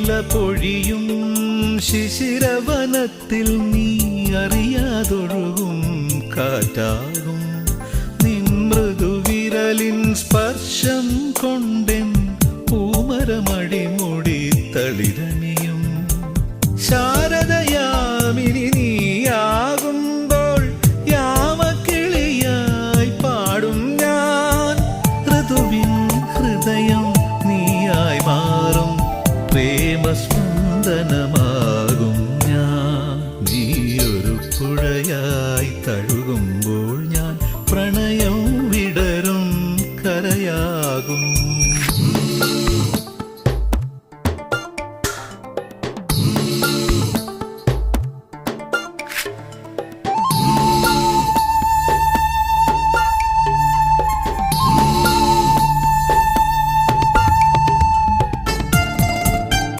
പൊഴിയും ശിശിരവനത്തിൽ നീ അറിയാതൊഴുകും കാറ്റാകും. നിൻ മൃദുവിരലിൻ സ്പർശം കൊണ്ടെൻ പൂമരമടിമുടി തളിരണിയും. ശാരദയാമിനി നീയാകുമ്പോൾ യാമക്കിളിയായി പാടും ഞാൻ. ഋതുവിൻ ഹൃദയം നീയായി മാറും പ്രേമസ്പന്ദനമായി.